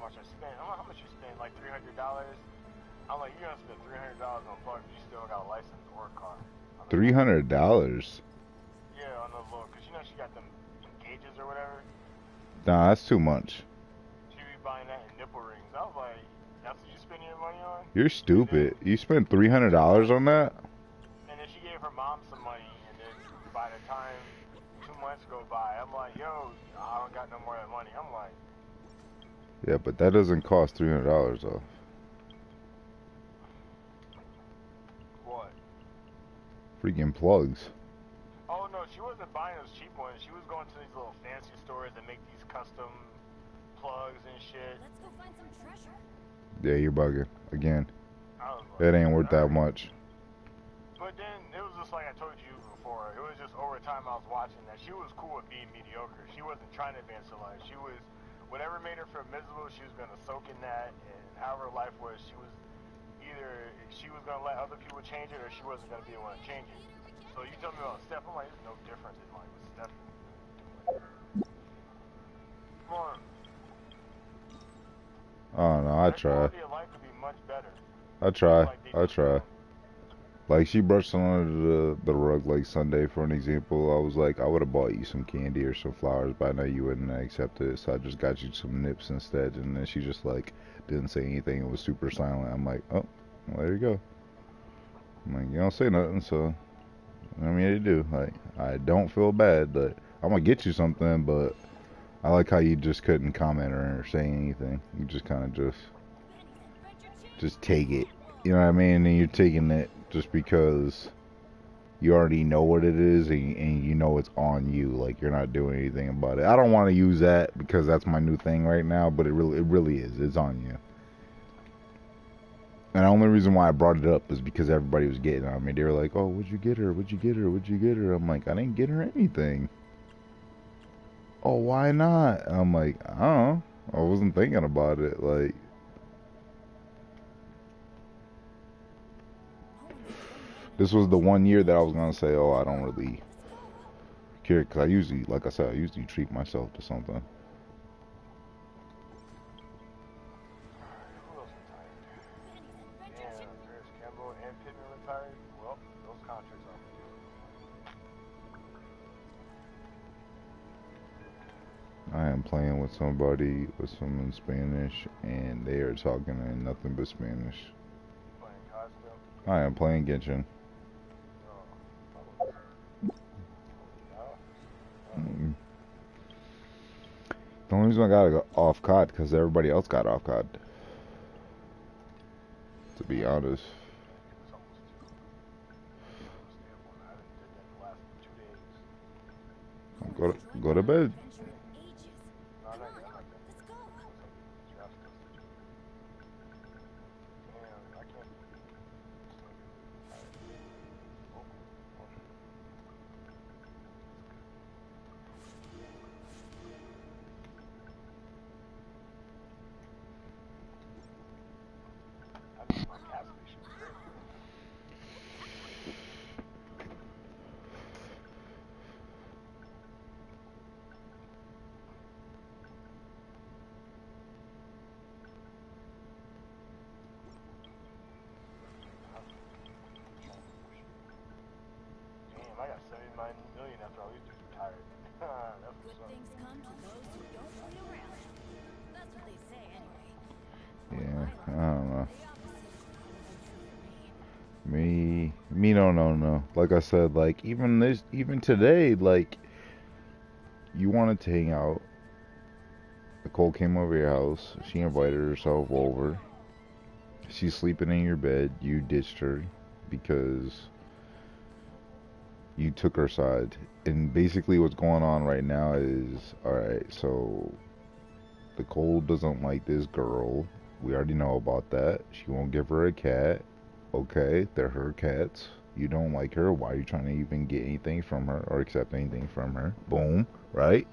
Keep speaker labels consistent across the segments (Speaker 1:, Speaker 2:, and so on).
Speaker 1: much I spent. I'm like, how much you spend? Like $300. I'm like, you're gonna spend $300 on plugs. You still got a license or a car.
Speaker 2: $300.
Speaker 1: Yeah, on the look, cause you know she got them gauges or whatever.
Speaker 2: Nah, that's too much.
Speaker 1: She be buying that in nipple rings. I was like, that's what you spending your money on?
Speaker 2: You're stupid. You spent $300 on that?
Speaker 1: And then she gave her mom some money, and then by the time 2 months go by, I'm like, yo, I don't got no more of that money. I'm like,
Speaker 2: Yeah, but that doesn't cost $300 though.
Speaker 1: what?
Speaker 2: Freaking plugs.
Speaker 1: Oh no, she wasn't buying those cheap ones. She was going to these little fancy stores that make these custom plugs and shit.
Speaker 3: Let's go find some treasure.
Speaker 2: Yeah, you're bugging. Again.
Speaker 1: I was like,
Speaker 2: That ain't worth that
Speaker 1: alright.
Speaker 2: much.
Speaker 1: But then it was just like I told you before. It was just over time I was watching that she was cool with being mediocre. She wasn't trying to advance her life. She was, whatever made her feel miserable, she was gonna soak in that. And however her life was, she was either she was gonna let other people change it or she wasn't gonna be the one to change it. So you tell me about Steph, I'm like, there's no difference in like with Steph. Come on.
Speaker 2: Oh no, I try.
Speaker 1: Quality of life would be much better.
Speaker 2: I try.
Speaker 1: Like they
Speaker 2: I
Speaker 1: do
Speaker 2: try.
Speaker 1: now.
Speaker 2: Like she brushed under the rug like Sunday for an example. I was like, I would have bought you some candy or some flowers, but I know you wouldn't accept it, so I just got you some nips instead. And then she just like didn't say anything. It was super silent. I'm like, oh, well, there you go. I'm like, you don't say nothing, so I mean, you do. Like, I don't feel bad, but I'm gonna get you something. But I like how you just couldn't comment or say anything. You just kind of just take it. You know what I mean? And you're taking it just because you already know what it is and you know it's on you. Like you're not doing anything about it. I don't want to use that because that's my new thing right now, but it really is. It's on you. And the only reason why I brought it up is because everybody was getting on me. They were like, "Oh, what'd you get her? What'd you get her? What'd you get her?" I'm like, "I didn't get her anything." "Oh, why not?" I'm like, "I don't know. I wasn't thinking about it." Like, this was the 1 year that I was gonna say, "Oh, I don't really care," because I usually, like I said, I usually treat myself to something.
Speaker 1: Who else retired? Damn, Paris Campbell and Pittman retired. Well, those contracts are
Speaker 2: I am playing with somebody with some in Spanish, and they are talking in nothing but Spanish.
Speaker 1: playing COD still.
Speaker 2: I am playing Genshin. Mm. The only reason I got to go off COD because everybody else got off COD. To be honest. Go to bed.
Speaker 1: I got 79 million after all these dudes retired. That's
Speaker 3: Good things come to those who don't wait around. That's what they say anyway.
Speaker 2: Yeah, I don't know. Me no. Like I said, like even today, like you wanted to hang out. Nicole came over your house. She invited herself over. She's sleeping in your bed. You ditched her because you took her side. And basically what's going on right now is, alright, so Nicole doesn't like this girl. We already know about that. She won't give her a cat. Okay, they're her cats. You don't like her. Why are you trying to even get anything from her or accept anything from her? Boom, right?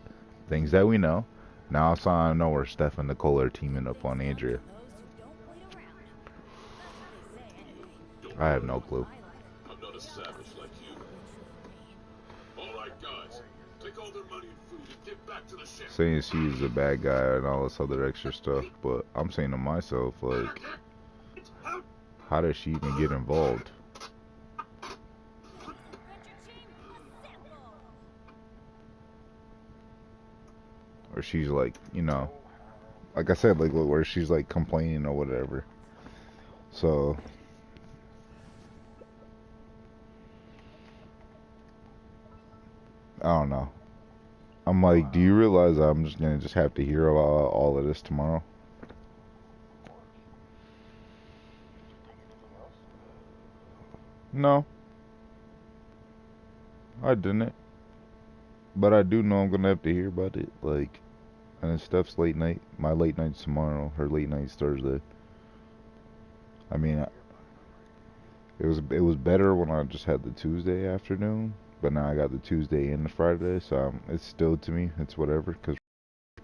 Speaker 2: Things that we know. Now it's out of nowhere, Steph and Nicole are teaming up on Andrea. I have no clue.
Speaker 4: I'm not a savage like you. All right, guys, take all their money and food and get back to
Speaker 2: saying she's a bad guy and all this other extra stuff, but I'm saying to myself, like, how does she even get involved? Or she's like, you know, like I said, like where she's like complaining or whatever. So I don't know. I'm like, do you realize I'm just gonna have to hear about all of this tomorrow? No, I didn't. But I do know I'm gonna have to hear about it. Like, and it's Steph's late night. My late night's tomorrow. Her late night's Thursday. I mean, it was better when I just had the Tuesday afternoon, but now I got the Tuesday and the Friday, so it's still to me, it's whatever, because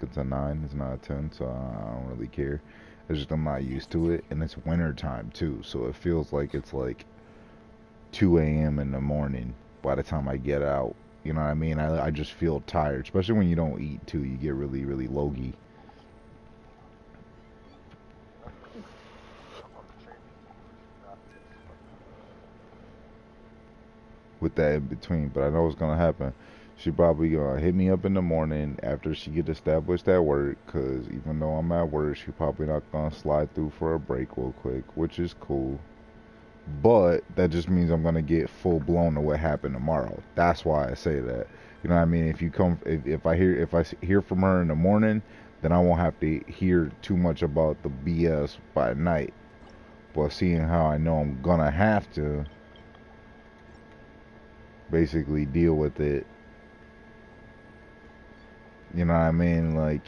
Speaker 2: it's a 9, it's not a 10, so I don't really care. It's just I'm not used to it, and it's winter time too, so it feels like it's like 2 a.m. in the morning by the time I get out. You know what I mean? I just feel tired, especially when you don't eat too. You get really, really logy. With that in between, but I know what's gonna happen. She probably gonna hit me up in the morning after she get established at work, cause even though I'm at work, she probably not gonna slide through for a break real quick, which is cool. But that just means I'm gonna get full blown to what happened tomorrow. That's why I say that. You know what I mean? If you come, if I hear from her in the morning, then I won't have to hear too much about the BS by night. But seeing how I know I'm gonna have to basically deal with it. You know what I mean? Like,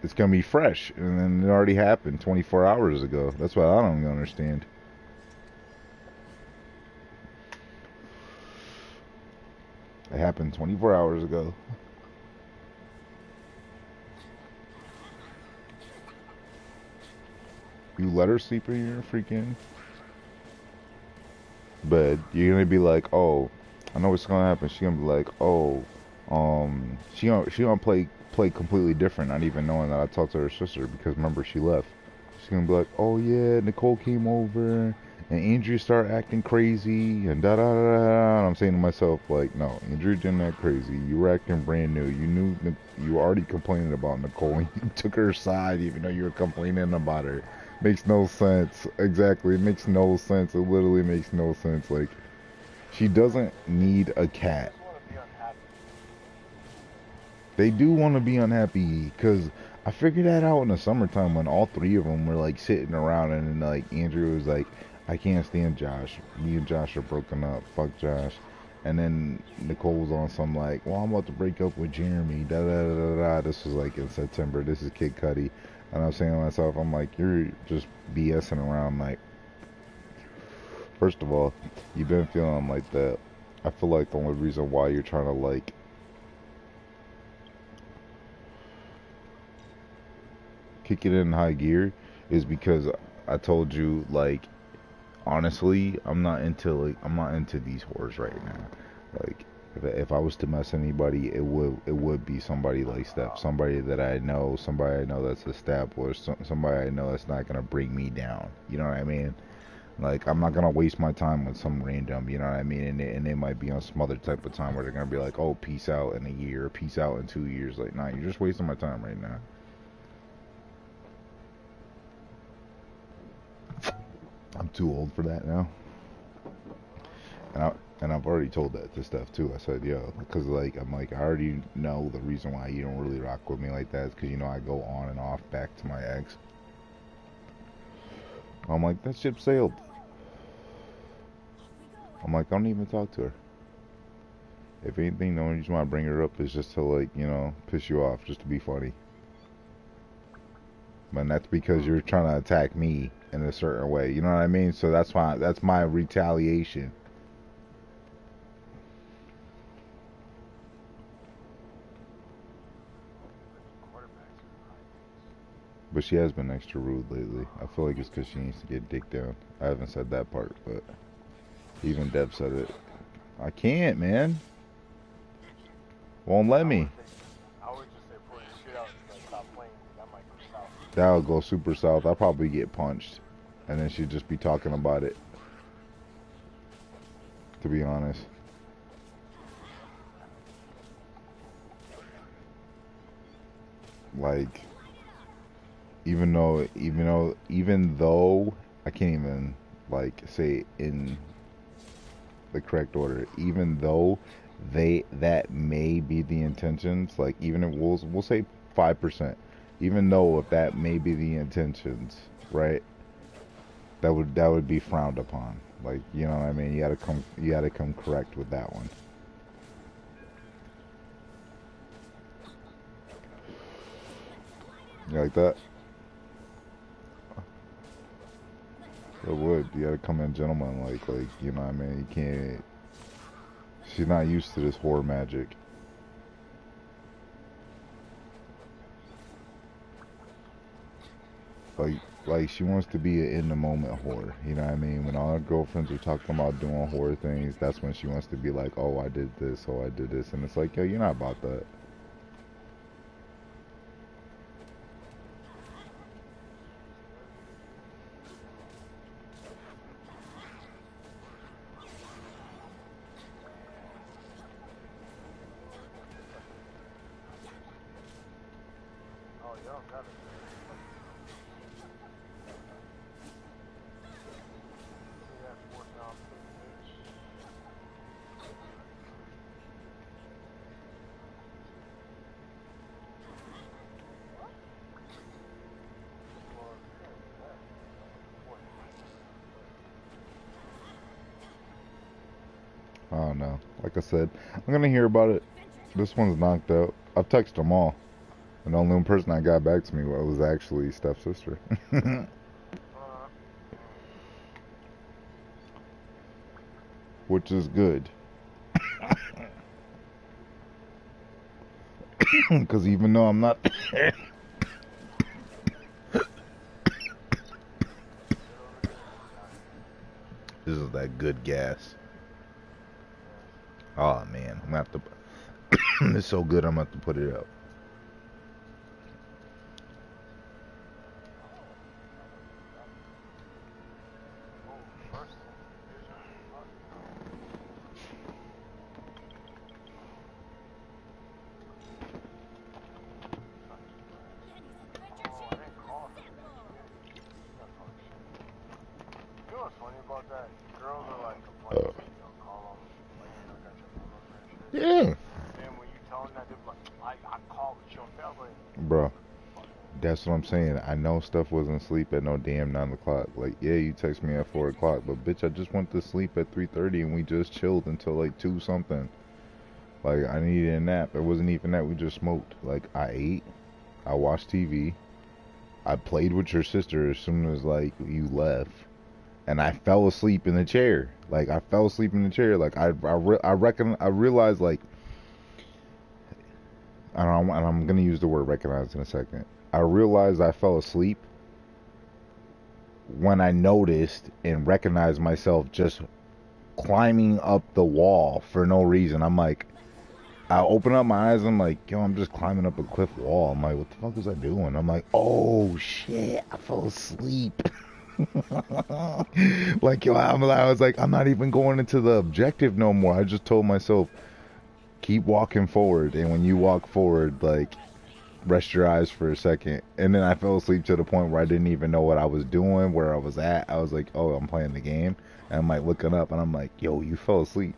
Speaker 2: it's gonna be fresh, and then it already happened 24 hours ago. That's what I don't understand. It happened 24 hours ago. You let her sleep in your freaking bed. You're gonna be like, oh, I know what's gonna happen. She's gonna be like, oh, she gonna play completely different, not even knowing that I talked to her sister because remember she left. She's gonna be like, oh yeah, Nicole came over and Andrea started acting crazy and da da da da. And I'm saying to myself like, no, Andrea didn't act crazy. You were acting brand new. You knew you were already complaining about Nicole. And you took her side even though you were complaining about her. Makes no sense. Exactly, it makes no sense. It literally makes no sense. Like, she doesn't need a cat. They do want to be unhappy because I figured that out in the summertime when all three of them were like sitting around and like Andrew was like, I can't stand Josh. Me and Josh are broken up. Fuck Josh. And then Nicole was on some like, well, I'm about to break up with Jeremy. Da da da da da. This was like in September. This is Kid Cudi. And I'm saying to myself, I'm like, you're just BSing around. Like, first of all, you've been feeling like that. I feel like the only reason why you're trying to like kick it in high gear is because I told you like honestly I'm not into these whores right now. Like if I was to mess anybody it would be somebody like Steph, somebody that I know, somebody I know that's established, somebody I know that's not gonna bring me down. You know what I mean? Like I'm not gonna waste my time with some random, you know what I mean? And they might be on some other type of time where they're gonna be like, oh, peace out in a year, peace out in 2 years. Like, nah, you're just wasting my time right now. I'm too old for that now. And I've already told that to Steph too. I said, yo, because like I'm like I already know the reason why you don't really rock with me like that is because you know I go on and off back to my ex. I'm like that ship sailed. I'm like I don't even talk to her. If anything, the only reason why I bring her up is just to like piss you off, just to be funny. And that's because you're trying to attack me in a certain way. You know what I mean? So that's why that's my retaliation. But she has been extra rude lately. I feel like it's because she needs to get dick down. I haven't said that part, but even Deb said it. I can't, man. Won't let me.
Speaker 1: I was
Speaker 2: That would go super south. I'd probably get punched. And then she'd just be talking about it. To be honest. Like, even though I can't even like say it in the correct order, even though that may be the intentions, like even if we'll say 5%, even though if that may be the intentions, right? That would be frowned upon. Like, you know what I mean? You gotta come correct with that one. You like that? It would. You gotta come in gentleman, like, you know what I mean? You can't. She's not used to this horror magic. Like she wants to be an in the moment whore. You know what I mean? When all her girlfriends are talking about doing horror things, that's when she wants to be like, oh, I did this, oh, I did this. And it's like, yo, you're not about that. I don't know. Like I said, I'm gonna hear about it. This one's knocked out. I've texted them all. And the only one person that got back to me was actually Steph's sister. Which is good. Because even though I'm not... This is that good gas. Oh man, I'm gonna have to... It's so good I'm gonna have to put it up. Yeah. Bro, that's what I'm saying. I know stuff wasn't asleep at no damn 9 o'clock. Like, yeah, you text me at 4 o'clock, but bitch, I just went to sleep at 3:30 and we just chilled until like 2 something. Like, I needed a nap. It wasn't even that, we just smoked. Like, I ate, I watched TV, I played with your sister as soon as like you left, and I fell asleep in the chair. Like, I fell asleep in the chair. Like, I realized, like, and I'm gonna use the word recognize in a second. I realized I fell asleep when I noticed and recognized myself just climbing up the wall for no reason. I'm like, I open up my eyes, I'm like, yo, I'm just climbing up a cliff wall. I'm like, what the fuck was I doing? I'm like, oh shit, I fell asleep. Like, yo, I was like, I'm not even going into the objective no more. I just told myself, keep walking forward, and when you walk forward, like, rest your eyes for a second. And then I fell asleep to the point where I didn't even know what I was doing, where I was at. I was like, oh, I'm playing the game, and I'm like looking up, and I'm like, yo, you fell asleep.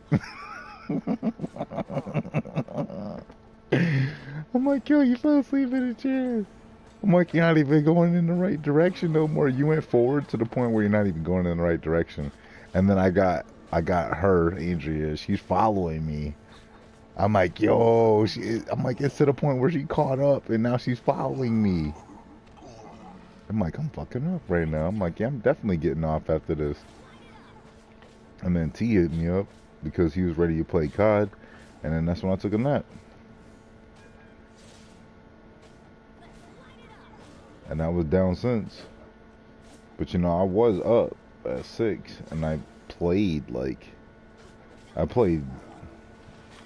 Speaker 2: I'm like, yo, you fell asleep in the chair. I'm like, you're not even going in the right direction no more. You went forward to the point where you're not even going in the right direction. And then I got her, Andrea, she's following me. I'm like, yo, I'm like, it's to the point where she caught up and now she's following me. I'm like, I'm fucking up right now. I'm like, yeah, I'm definitely getting off after this. And then T hit me up because he was ready to play COD. And then that's when I took a nap. And I was down since. But you know, I was up at 6 and I played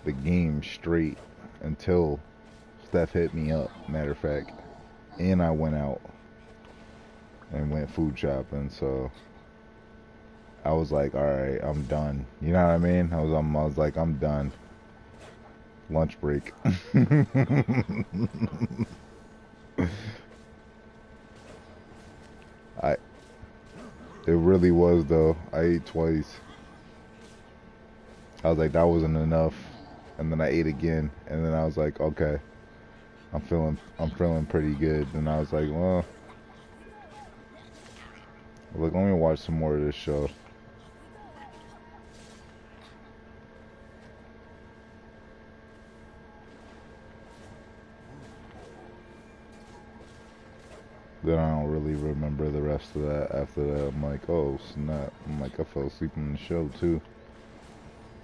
Speaker 2: the game straight until Steph hit me up, matter of fact. And I went out and went food shopping. So I was like, all right, I'm done. You know what I mean? I was like, I'm done. Lunch break. I It really was though. I ate twice. I was like, that wasn't enough, and then I ate again, and then I was like, okay, I'm feeling pretty good. And I was like, well, look, let me watch some more of this show. Then I don't really remember the rest of that. After that, I'm like, oh snap! I'm like, I fell asleep in the show too.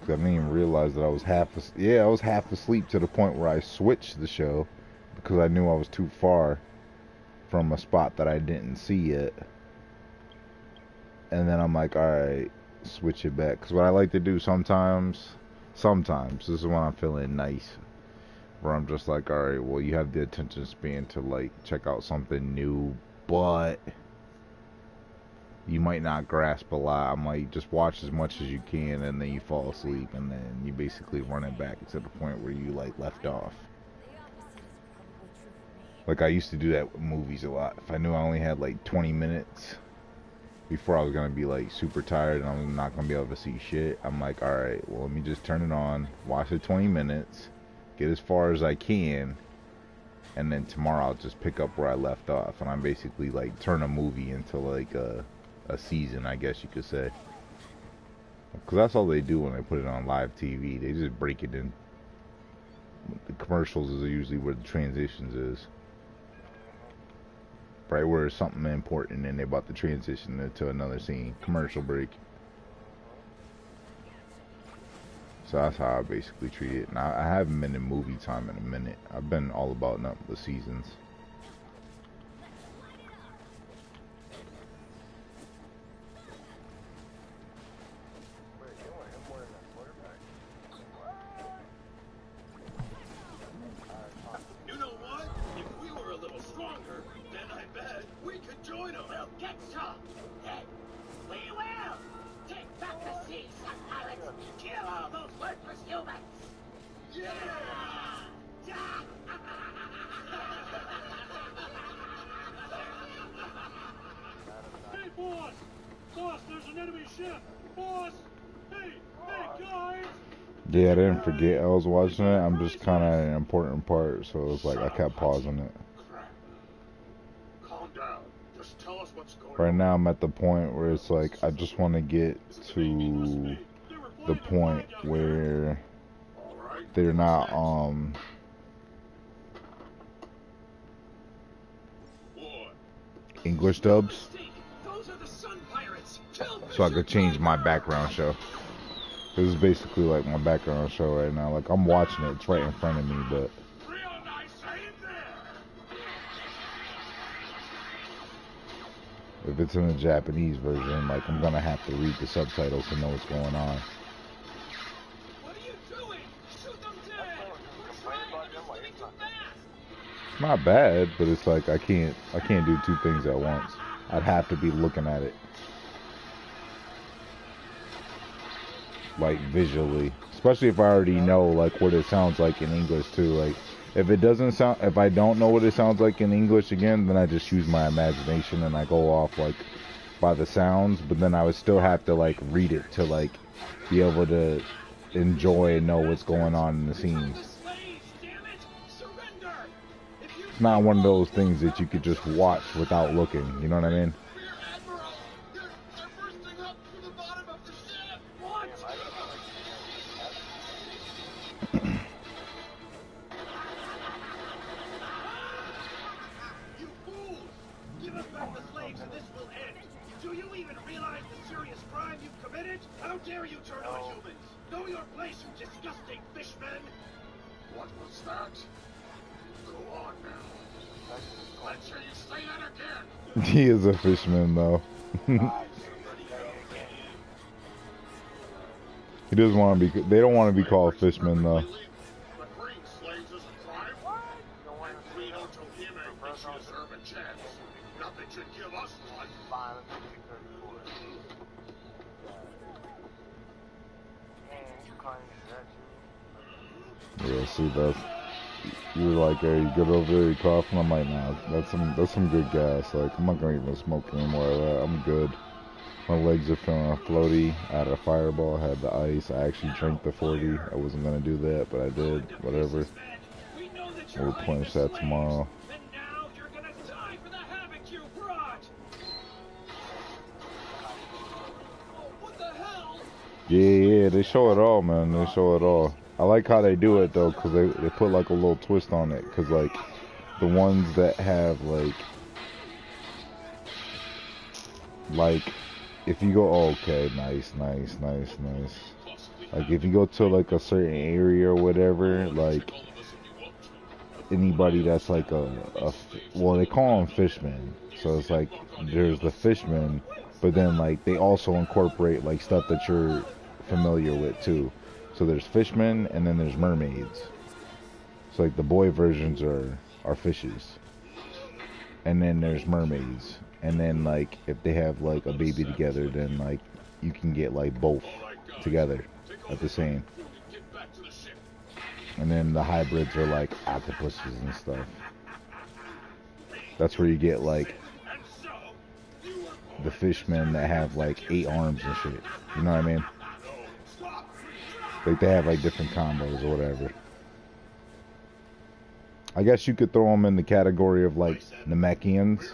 Speaker 2: I didn't even realize that I was I was half asleep to the point where I switched the show because I knew I was too far from a spot that I didn't see yet. And then I'm like, alright, switch it back. Because what I like to do sometimes, this is when I'm feeling nice, where I'm just like, alright, well, you have the attention span to like check out something new, but you might not grasp a lot. I'm like, just watch as much as you can, and then you fall asleep, and then you basically run it back to the point where you like left off. Like I used to do that with movies a lot. If I knew I only had like 20 minutes before I was gonna be like super tired and I'm not gonna be able to see shit, I'm like, alright, well, let me just turn it on, watch it 20 minutes, get as far as I can, and then tomorrow I'll just pick up where I left off. And I'm basically like turn a movie into like a season, I guess you could say. Because that's all they do when they put it on live TV. They just break it in. The commercials is usually where the transitions is. Right where there's something important and they're about to transition into another scene. Commercial break. So that's how I basically treat it. And I haven't been in movie time in a minute. I've been all about the seasons.
Speaker 4: You know what? If we were a little stronger, then I bet we could join them.
Speaker 5: We'll get some. Then we will. Take back the sea, some pirates. Kill all those worthless humans.
Speaker 4: Yeah!
Speaker 6: Hey, boss! Boss, there's an enemy ship! Boss! Hey, guys!
Speaker 2: Yeah, I didn't forget I was watching it. I'm just kind of at an important part, so it's like I kept pausing it.
Speaker 4: Crap. Calm down. Just tell us what's going
Speaker 2: Right
Speaker 4: on.
Speaker 2: now I'm at the point where it's like I just want to get to the point where
Speaker 4: All right.
Speaker 2: they're not
Speaker 4: What?
Speaker 2: English dubs,
Speaker 4: Those are the Sun Pirates. Kill
Speaker 2: so I could
Speaker 4: Bishop
Speaker 2: change my
Speaker 4: Ryder.
Speaker 2: background show. This is basically like my background show right now. Like I'm watching it, it's right in front of me, but
Speaker 4: Real nice aim there.
Speaker 2: if it's in the Japanese version, like I'm gonna have to read the subtitles to know what's going on.
Speaker 4: What are you doing? Shoot them dead. We're trying, but they're swimming too fast.
Speaker 2: It's not bad, but it's like I can't do two things at once. I'd have to be looking at it, like visually, especially if I already know like what it sounds like in English too. Like if I don't know what it sounds like in English again, then I just use my imagination and I go off like by the sounds, but then I would still have to like read it to like be able to enjoy and know what's going on in the scenes. It's not one of those things that you could just watch without looking, you know what I mean?
Speaker 4: Rear Admiral, they're bursting up through the bottom of the ship. What? You fools! Give us back the slaves and this will end. Do you even realize the serious crime you've committed? How dare you turn on humans? Know your place, you disgusting fishmen! What was that? Go on now. Let's hear you say that again.
Speaker 2: He is a fisherman though. He doesn't want to be. They don't want to be called fishmen though.
Speaker 4: But freeing slaves is a crime. And we don't tell him anything she deserve a chance. Nothing should to give us one.
Speaker 1: Fine, let's do 34. And climbing that too.
Speaker 2: Yeah, see, that's, you were like, hey, you good over there, you coughing? I'm like, nah, that's some good gas. Like, I'm not gonna even smoke anymore of that. I'm good. My legs are feeling floaty. I had a fireball, I had the ice. I actually drank the 40. I wasn't gonna do that, but I did. Whatever. We'll replenish that tomorrow.
Speaker 4: And now you're gonna die for the havoc you brought. Oh, what the hell?
Speaker 2: Yeah, they show it all, man. They show it all. I like how they do it, though, because they put, like, a little twist on it. Because, like, the ones that have, like, if you go, oh, okay, nice. Like, if you go to, like, a certain area or whatever, like, anybody that's, like, well, they call them fishmen. So it's, like, there's the fishmen, but then, like, they also incorporate, like, stuff that you're familiar with, too. So there's fishmen, and then there's mermaids. So, like, the boy versions are fishes. And then there's mermaids. And then, like, if they have, like, a baby together, then, like, you can get, like, both together at the same. And then the hybrids are, like, octopuses and stuff. That's where you get, like, the fishmen that have, like, 8 arms and shit. You know what I mean? Like, they have, like, different combos or whatever. I guess you could throw them in the category of, like, Namekians.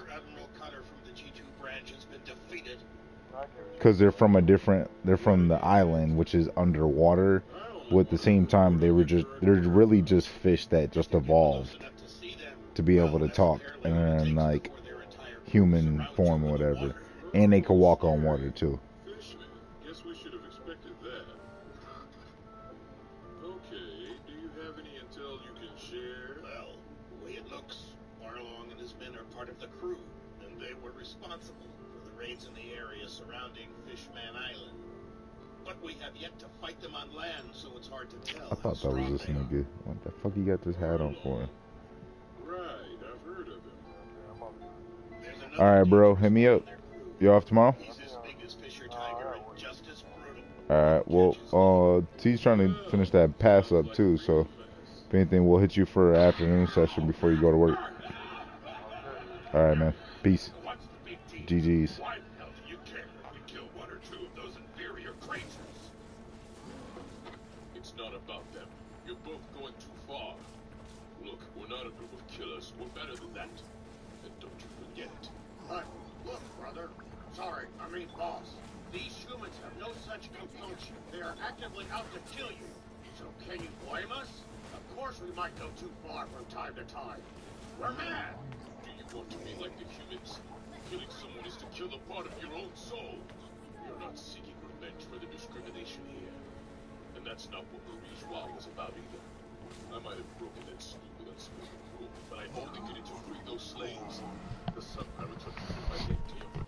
Speaker 2: Because they're from the island, which is underwater. But at the same time, they're really just fish that just evolved to be able to talk in, like, human form or whatever. And they can walk on water, too.
Speaker 6: Guess we should have expected that. Okay, do you have any intel you can share?
Speaker 4: Well, the way it looks, Barlong and his men are part of the crew, and they were responsible for the raids in the area surrounding Fishman Island. But we have yet to fight them on land, so it's hard to tell.
Speaker 2: I thought that was this nigga. What the fuck you got this hat on for?
Speaker 6: Right, I've heard of him.
Speaker 2: Alright, bro, hit me up. You off tomorrow? Alright, well, T's trying to finish that pass up too, so if anything, we'll hit you for an afternoon session before you go to work. Alright, man. Peace. GG's.
Speaker 4: Why the hell do you care if we kill one or two of those inferior creatures?
Speaker 6: It's not about them. You're both going too far. Look, we're not a group of killers. We're better than that. And don't you forget it.
Speaker 4: But, look, brother. Sorry, I mean boss. These humans have no such compunction. They are actively out to kill you. So can you blame us? Of course we might go too far from time to time. We're mad.
Speaker 6: Do you want to be like the humans? Killing someone is to kill a part of your own soul. You're not seeking revenge for the discrimination here. And that's not what Marie Joie was about either. I might have broken that stupid unspoken rule, but I only did it to free those slaves. The sub-pirates are keeping my name to you.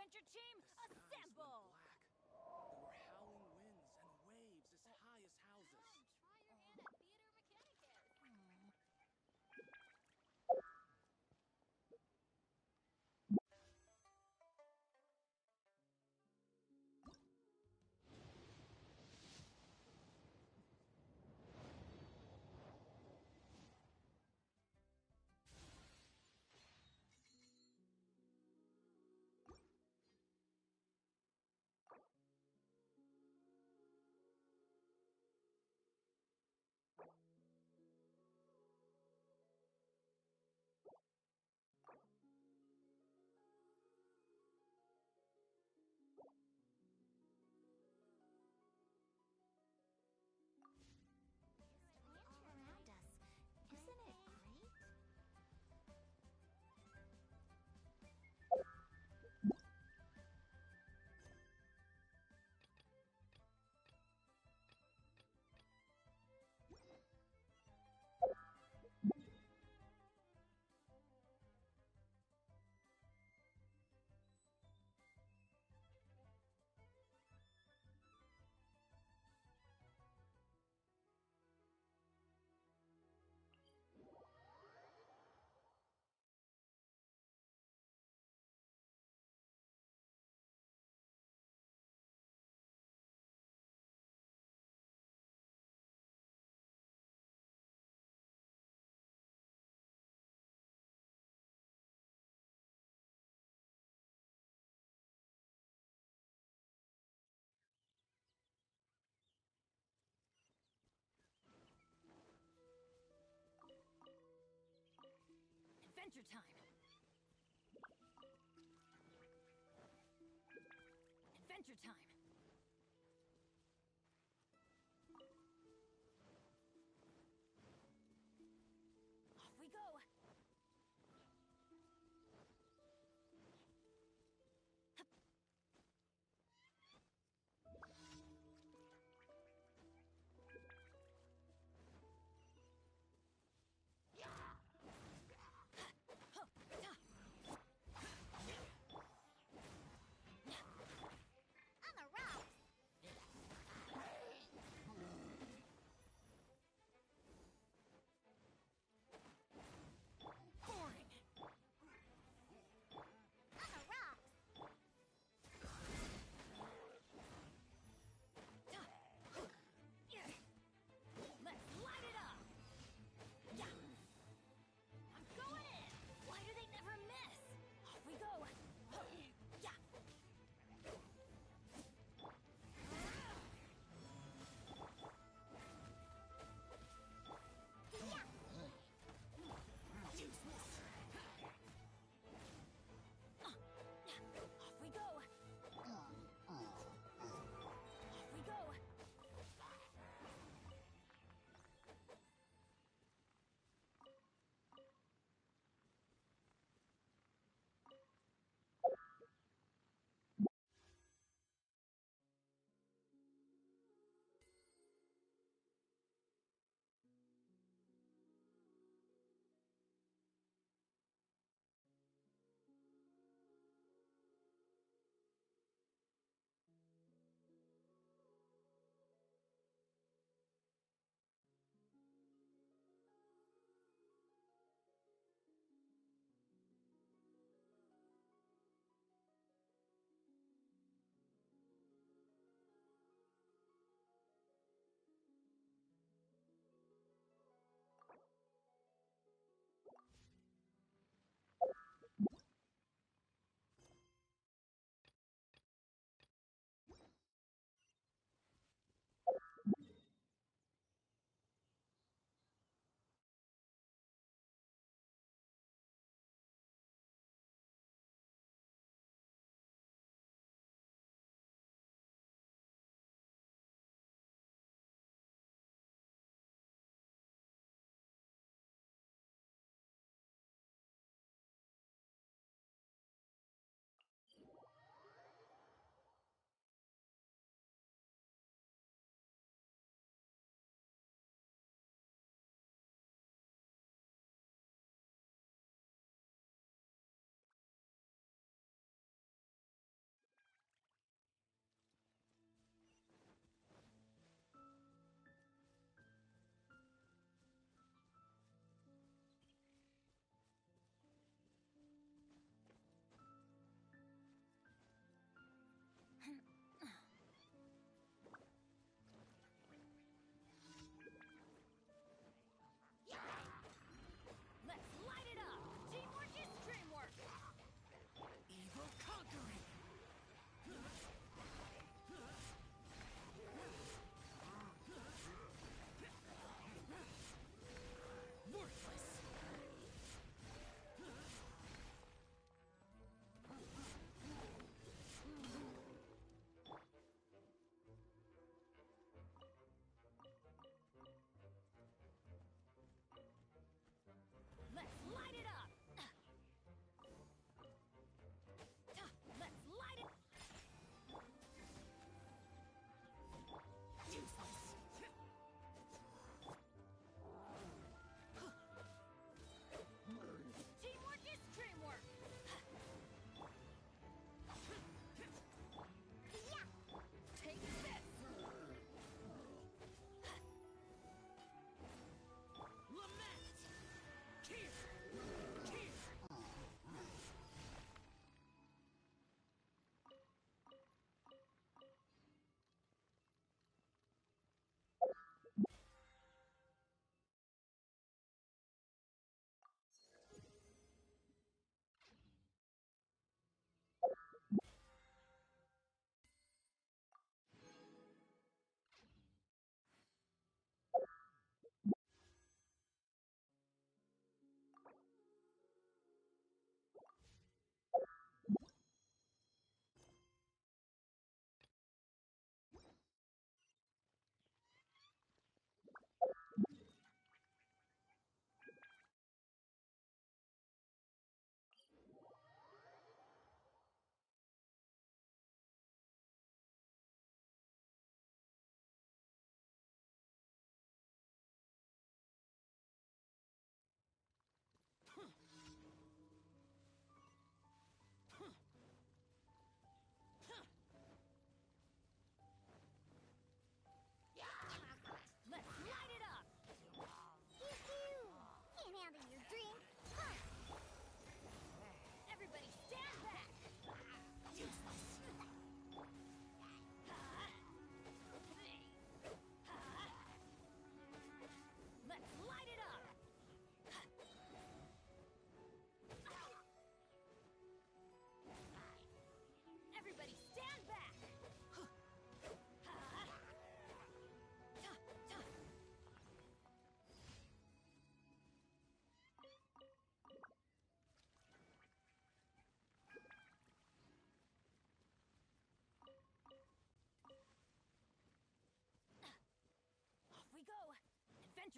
Speaker 3: Adventure team,
Speaker 7: The skies went
Speaker 3: assemble!
Speaker 7: black. There were howling winds and waves as high as houses.
Speaker 3: Try your hand at theater mechanicus.
Speaker 8: Around us. Isn't it great?
Speaker 3: Adventure time! Adventure time! Off we go!
Speaker 8: On the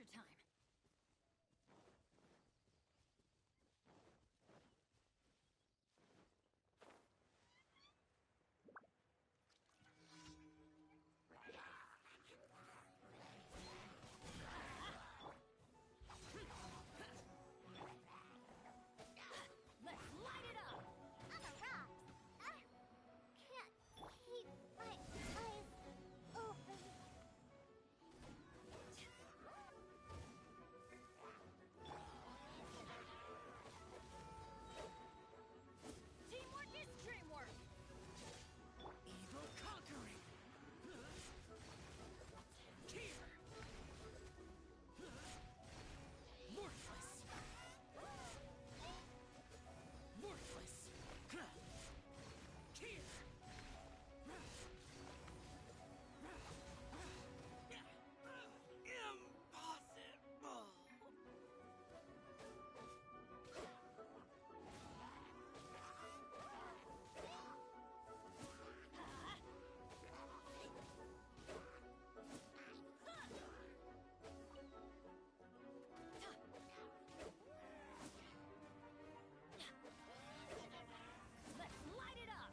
Speaker 3: Adventure time. Let's light it up.
Speaker 8: On the rocks. Can't keep my eyes open.
Speaker 3: Teamwork is dreamwork.
Speaker 7: Evil conquering. Here. Worthless. Worthless. Here. Impossible.
Speaker 3: Let's light it up.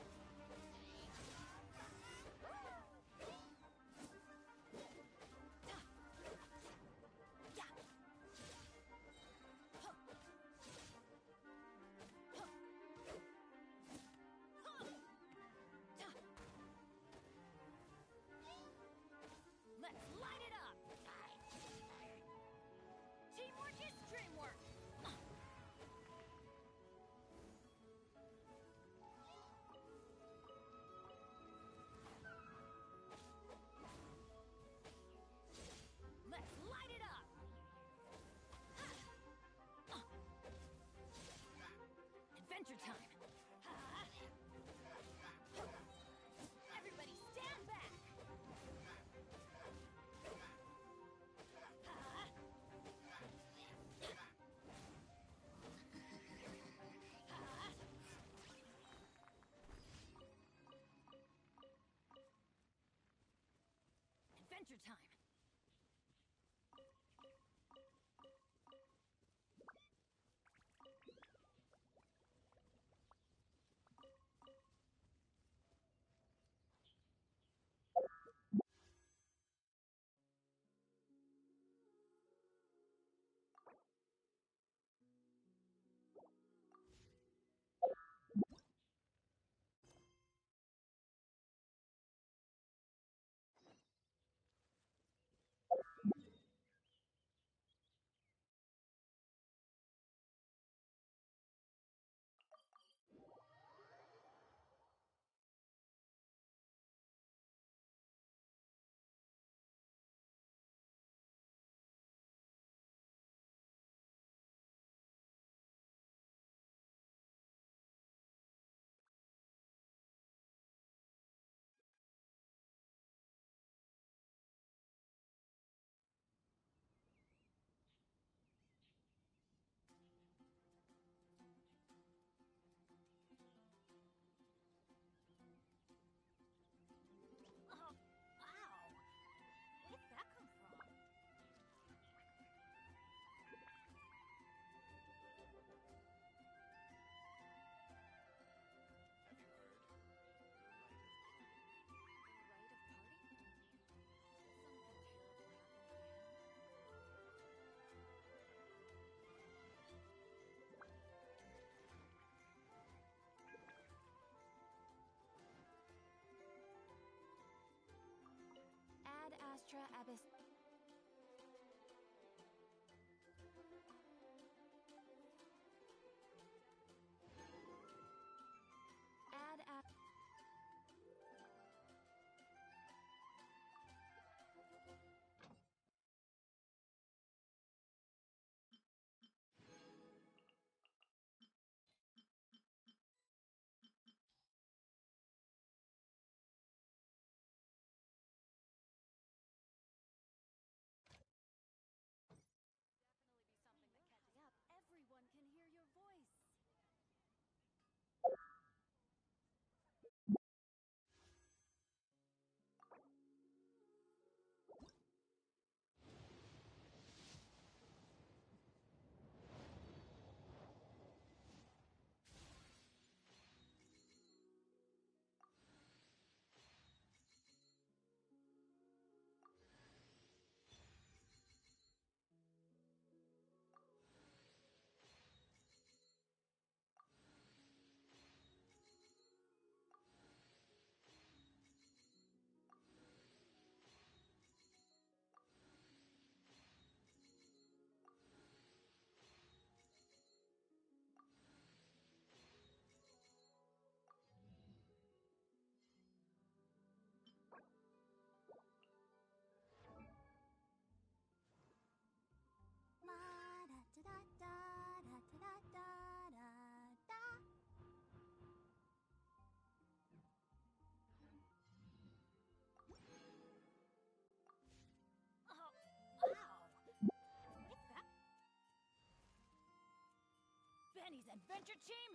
Speaker 3: Yeah. Let's light it up. Teamwork is dreamwork. Let's light it up. Adventure time. Everybody stand back. Adventure time. Oh, wow. Where did that come from?
Speaker 7: Have you heard?
Speaker 8: Rite of parting? Something terrible happened again. Ad Astra Abyss. Ad Astra.
Speaker 3: Jenny's adventure team,